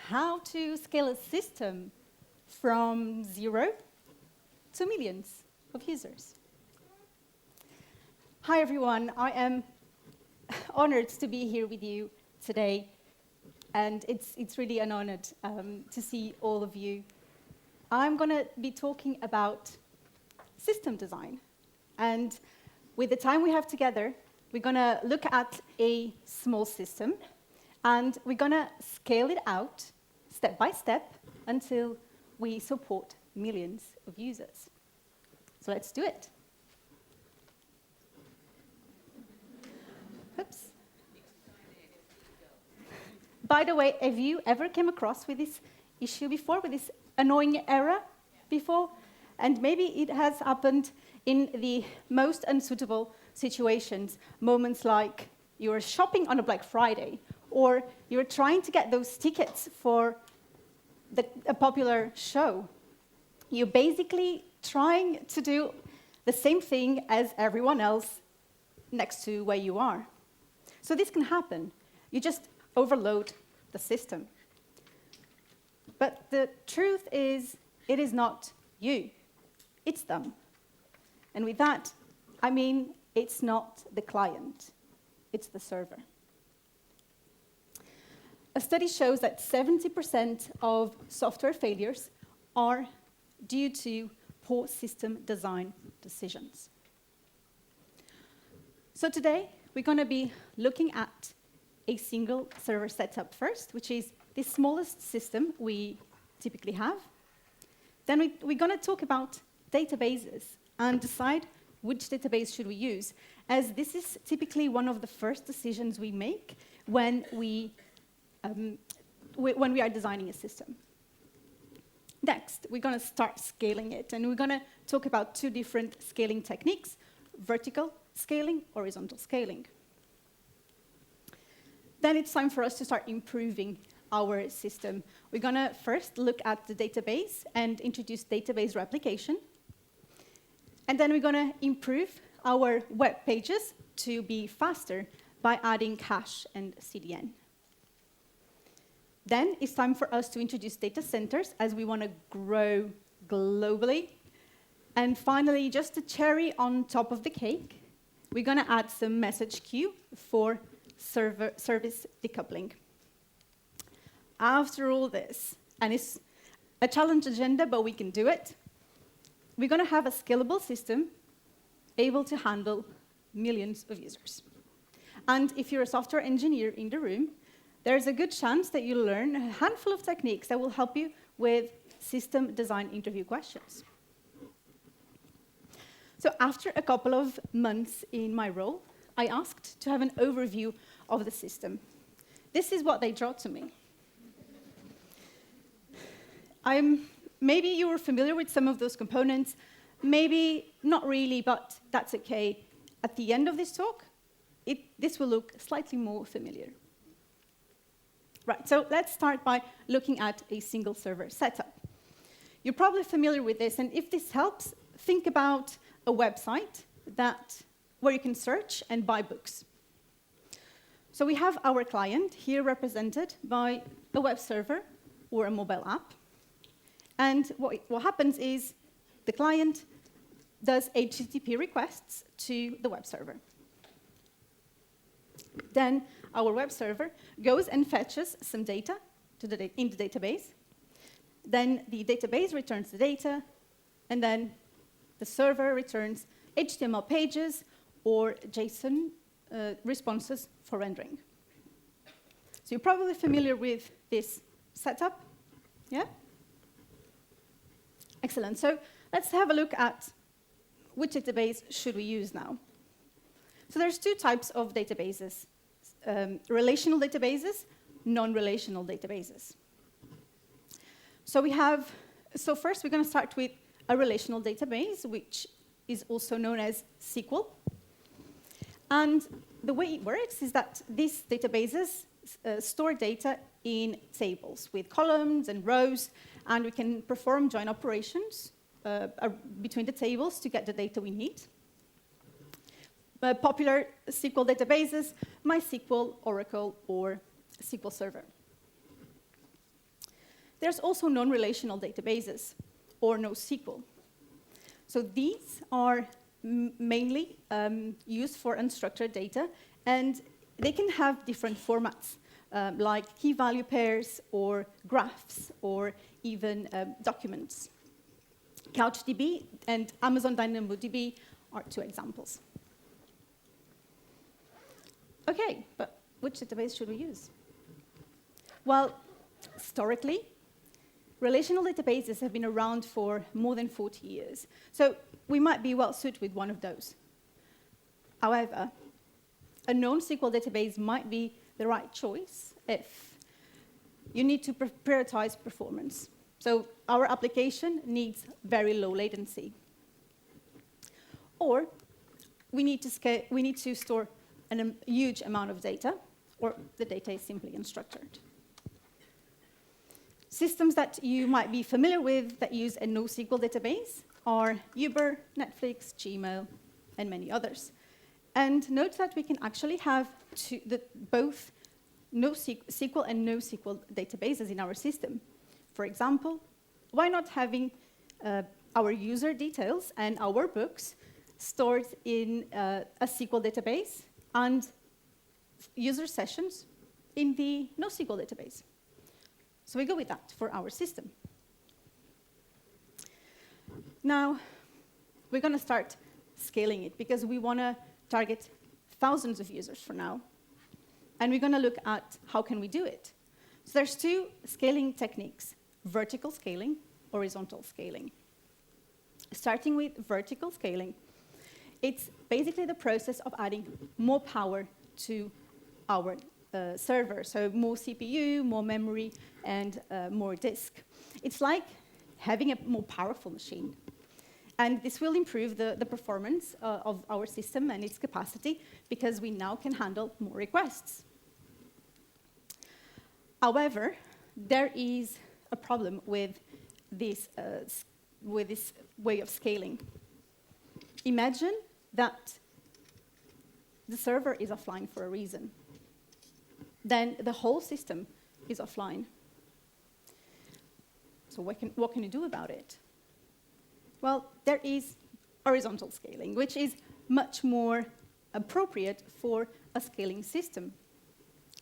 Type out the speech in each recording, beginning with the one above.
how to scale a system from 0 to millions of users. Hi everyone, I am honored to be here with you today, and it's really an honor to see all of you. I'm going to be talking about system design, and with the time we have together, we're going to look at a small system, and we're going to scale it out step by step until we support millions of users. So let's do it. Oops. By the way, have you ever came across with this issue before, with this annoying error before? And maybe it has happened in the most unsuitable situations, moments like you're shopping on a Black Friday, or you're trying to get those tickets for a popular show. You're basically trying to do the same thing as everyone else next to where you are. So this can happen. You just overload the system. But the truth is, it is not you. It's them. And with that, I mean, it's not the client. It's the server. A study shows that 70% of software failures are due to poor system design decisions. So today, we're going to be looking at a single server setup first, which is the smallest system we typically have. Then we're going to talk about databases and decide which database should we use, as this is typically one of the first decisions we make when we are designing a system. Next, we're going to start scaling it, and we're going to talk about two different scaling techniques: vertical scaling, horizontal scaling. Then it's time for us to start improving our system. We're going to first look at the database and introduce database replication. And then we're going to improve our web pages to be faster by adding cache and CDN. Then it's time for us to introduce data centers as we want to grow globally. And finally, just a cherry on top of the cake, we're going to add some message queue for service decoupling. After all this, and it's a challenge agenda, but we can do it, we're going to have a scalable system able to handle millions of users. And if you're a software engineer in the room, there's a good chance that you'll learn a handful of techniques that will help you with system design interview questions. So after a couple of months in my role, I asked to have an overview of the system. This is what they draw to me. Maybe you were familiar with some of those components, maybe not really, but that's okay. At the end of this talk, this will look slightly more familiar. Right, so let's start by looking at a single server setup. You're probably familiar with this, and if this helps, think about a website where you can search and buy books. So we have our client here represented by a web server or a mobile app. And what happens is the client does HTTP requests to the web server. Then our web server goes and fetches some data in the database. Then the database returns the data, and then the server returns HTML pages or JSON responses for rendering. So you're probably familiar with this setup, yeah? Excellent. So let's have a look at which database should we use now. So there's two types of databases: relational databases, non-relational databases. So first we're going to start with a relational database, which is also known as SQL. And the way it works is that these databases store data in tables with columns and rows, and we can perform join operations between the tables to get the data we need. Popular SQL databases: MySQL, Oracle, or SQL Server. There's also non-relational databases, or NoSQL. So these are mainly used for unstructured data, and they can have different formats, like key value pairs, or graphs, or even documents. CouchDB and Amazon DynamoDB are two examples. Okay, but which database should we use? Well, historically, relational databases have been around for more than 40 years, so we might be well suited with one of those. However, a NoSQL database might be the right choice if you need to prioritize performance. So our application needs very low latency. Or we need to store a huge amount of data, or the data is simply unstructured. Systems that you might be familiar with that use a NoSQL database are Uber, Netflix, Gmail, and many others. And note that we can actually have both NoSQL and NoSQL databases in our system. For example, why not having our user details and our books stored in a SQL database and user sessions in the NoSQL database? So we go with that for our system. Now, we're going to start scaling it because we want to target thousands of users for now. And we're going to look at how can we do it. So there's two scaling techniques: vertical scaling, horizontal scaling. Starting with vertical scaling, it's basically the process of adding more power to our server, so more CPU, more memory, and more disk. It's like having a more powerful machine. And this will improve the performance of our system and its capacity because we now can handle more requests. However, there is a problem with this way of scaling. Imagine that the server is offline for a reason. Then the whole system is offline. So what can you do about it? Well, there is horizontal scaling, which is much more appropriate for a scaling system.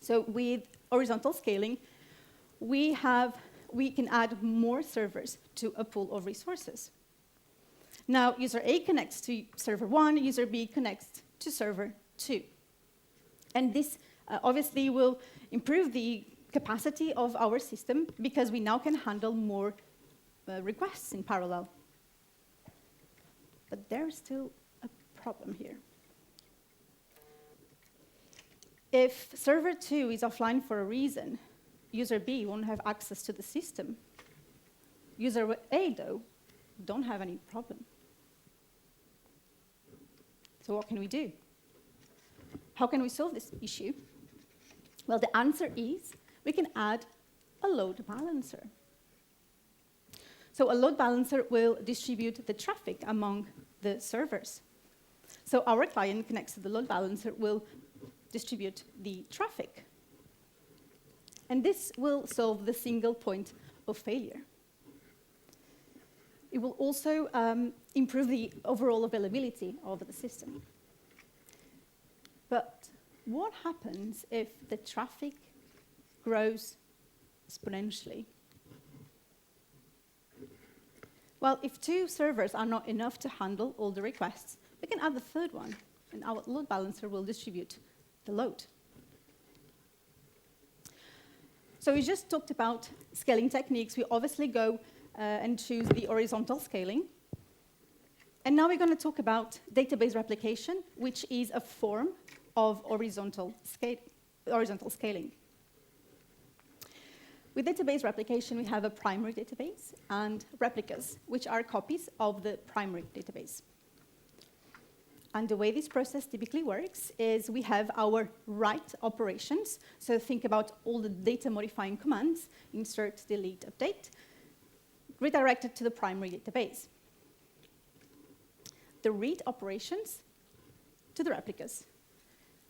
So with horizontal scaling, we can add more servers to a pool of resources. Now, user A connects to server 1, user B connects to server 2. And this obviously will improve the capacity of our system because we now can handle more requests in parallel. But there's still a problem here. If server 2 is offline for a reason, user B won't have access to the system. User A, though, don't have any problem. So what can we do? How can we solve this issue? Well, the answer is we can add a load balancer. So a load balancer will distribute the traffic among the servers. So our client connects to the load balancer will distribute the traffic. And this will solve the single point of failure. It will also improve the overall availability of the system. But what happens if the traffic grows exponentially? Well, if 2 servers are not enough to handle all the requests, we can add the third one, and our load balancer will distribute the load. So we just talked about scaling techniques. We obviously go and choose the horizontal scaling. And now we're going to talk about database replication, which is a form of horizontal scaling. With database replication, we have a primary database and replicas, which are copies of the primary database. And the way this process typically works is we have our write operations. So think about all the data modifying commands, insert, delete, update, redirected to the primary database. The read operations to the replicas.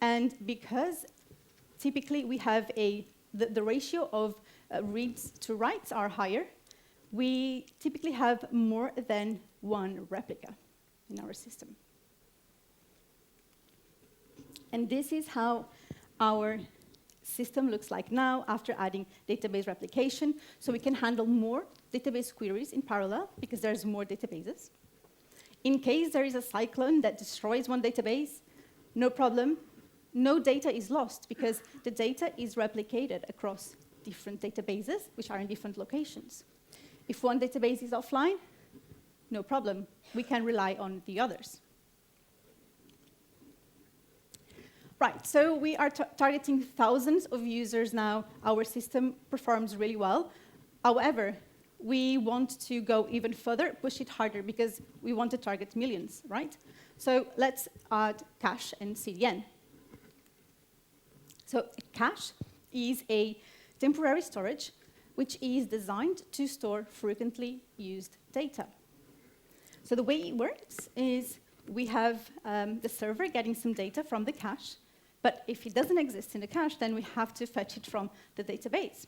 And because typically we have the ratio of reads to writes are higher, we typically have more than one replica in our system. And this is how our system looks like now after adding database replication. So we can handle more database queries in parallel because there's more databases. In case there is a cyclone that destroys one database, no problem. No data is lost because the data is replicated across different databases, which are in different locations. If one database is offline, no problem. We can rely on the others. Right, so we are targeting thousands of users now. Our system performs really well. However, we want to go even further, push it harder, because we want to target millions, right? So let's add cache and CDN. So cache is a temporary storage which is designed to store frequently used data. So the way it works is we have the server getting some data from the cache, but if it doesn't exist in the cache, then we have to fetch it from the database.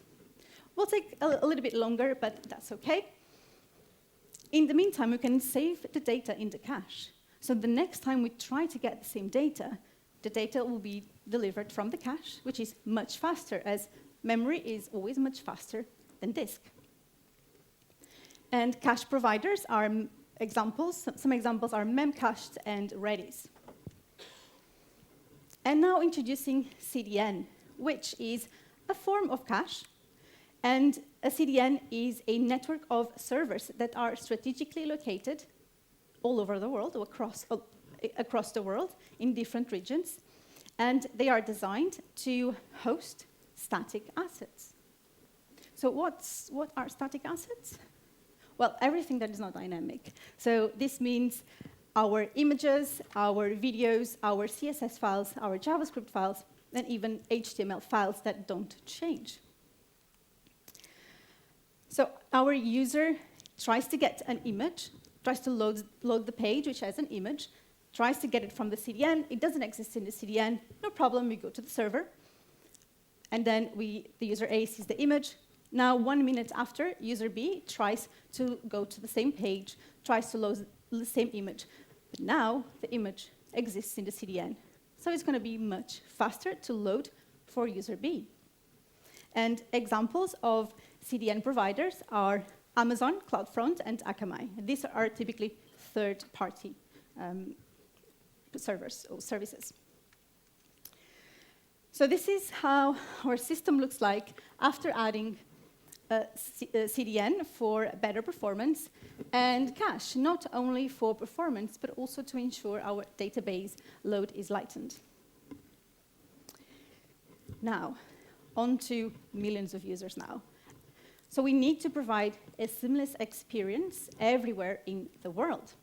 Will take a little bit longer, but that's okay. In the meantime, we can save the data in the cache. So the next time we try to get the same data, the data will be delivered from the cache, which is much faster, as memory is always much faster than disk. And cache providers are examples. Some examples are Memcached and Redis. And now introducing CDN, which is a form of cache. And a CDN is a network of servers that are strategically located all over the world, or across the world, in different regions. And they are designed to host static assets. So what are static assets? Well, everything that is not dynamic. So this means our images, our videos, our CSS files, our JavaScript files, and even HTML files that don't change. So our user tries to get an image, tries to load the page, which has an image, tries to get it from the CDN. It doesn't exist in the CDN. No problem, we go to the server. And then the user A sees the image. Now, 1 minute after, user B tries to go to the same page, tries to load the same image. But now, the image exists in the CDN. So it's going to be much faster to load for user B. And examples of CDN providers are Amazon, CloudFront, and Akamai. These are typically third-party servers or services. So this is how our system looks like after adding CDN for better performance and cache, not only for performance, but also to ensure our database load is lightened. Now, on to millions of users now. So we need to provide a seamless experience everywhere in the world.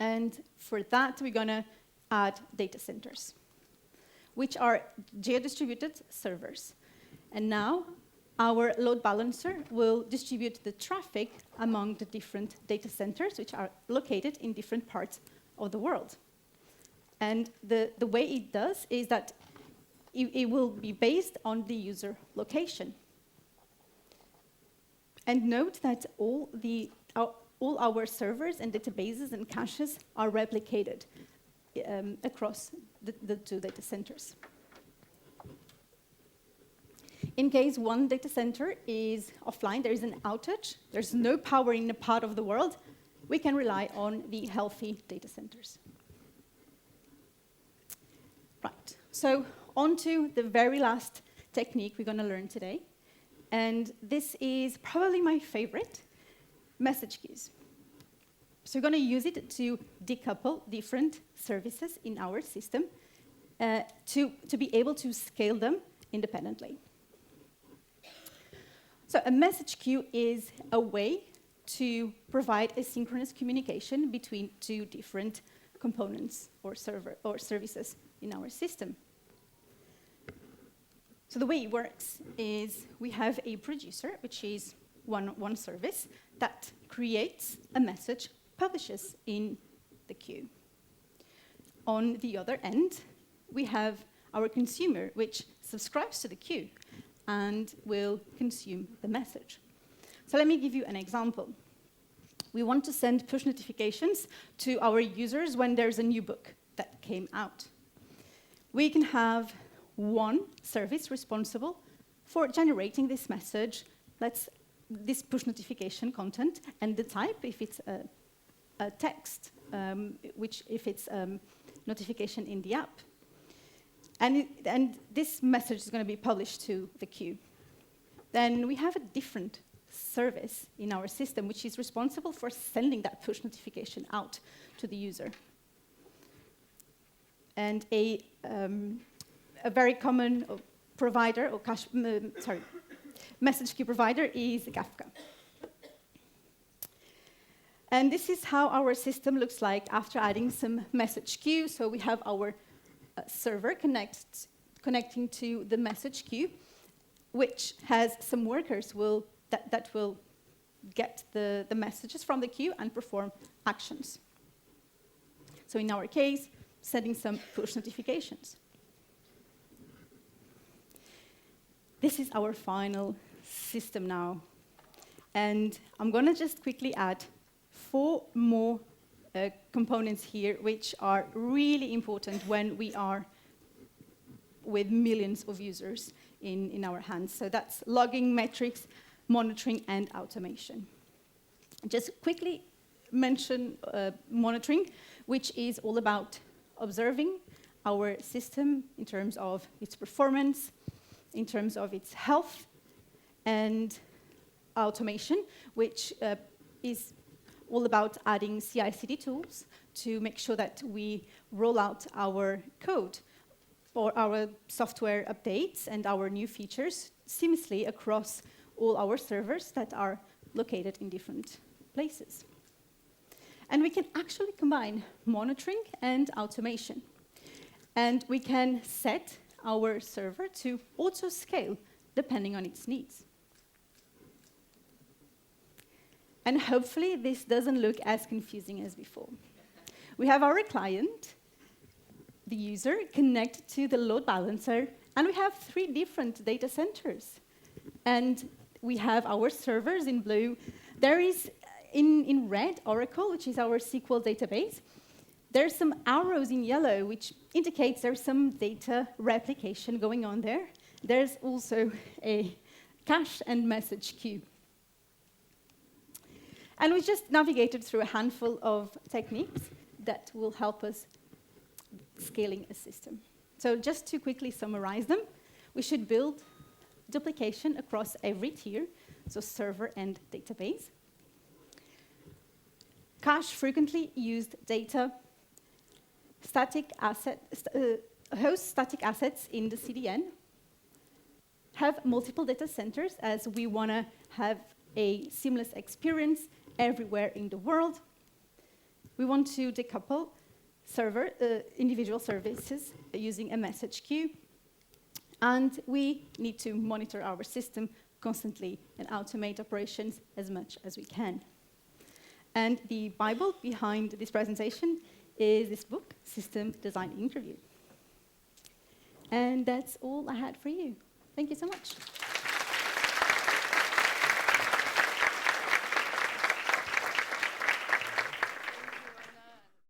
And for that, we're going to add data centers, which are geo-distributed servers. And now, our load balancer will distribute the traffic among the different data centers, which are located in different parts of the world. And the way it does is that it will be based on the user location. And note that all our servers and databases and caches are replicated across the two data centers. In case one data center is offline, there is an outage, there's no power in a part of the world, we can rely on the healthy data centers. Right, so on to the very last technique we're going to learn today. And this is probably my favorite, message queues. So we're going to use it to decouple different services in our system to be able to scale them independently. So a message queue is a way to provide asynchronous communication between two different components or services in our system. So the way it works is we have a producer, which is one service, that creates a message, publishes in the queue. On the other end, we have our consumer, which subscribes to the queue and will consume the message. So let me give you an example. We want to send push notifications to our users when there's a new book that came out. We can have one service responsible for generating this message, this push notification content, and the type, if it's a text, which if it's notification in the app. And this message is going to be published to the queue. Then we have a different service in our system, which is responsible for sending that push notification out to the user. And a very common provider, or message queue provider, is Kafka. And this is how our system looks like after adding some message queue. So we have our server connecting to the message queue, which has some workers that will get the messages from the queue and perform actions. So in our case, sending some push notifications. This is our final system now. And I'm going to just quickly add 4 more components here, which are really important when we are with millions of users in our hands. So that's logging, metrics, monitoring, and automation. Just quickly mention monitoring, which is all about observing our system in terms of its performance, in terms of its health, and automation, which is all about adding CI/CD tools to make sure that we roll out our code or our software updates and our new features seamlessly across all our servers that are located in different places. And we can actually combine monitoring and automation. And we can set our server to auto-scale depending on its needs. And hopefully this doesn't look as confusing as before. We have our client, the user, connected to the load balancer, and we have 3 different data centers. And we have our servers in blue. There is, in red, Oracle, which is our SQL database. There's some arrows in yellow, which indicates there's some data replication going on there. There's also a cache and message queue. And we just navigated through a handful of techniques that will help us scaling a system. So just to quickly summarize them, we should build duplication across every tier, so server and database. Cache frequently used data, host static assets in the CDN, have multiple data centers as we want to have a seamless experience everywhere in the world. We want to decouple individual services using a message queue. And we need to monitor our system constantly and automate operations as much as we can. And the Bible behind this presentation is this book, System Design Interview. And that's all I had for you. Thank you so much.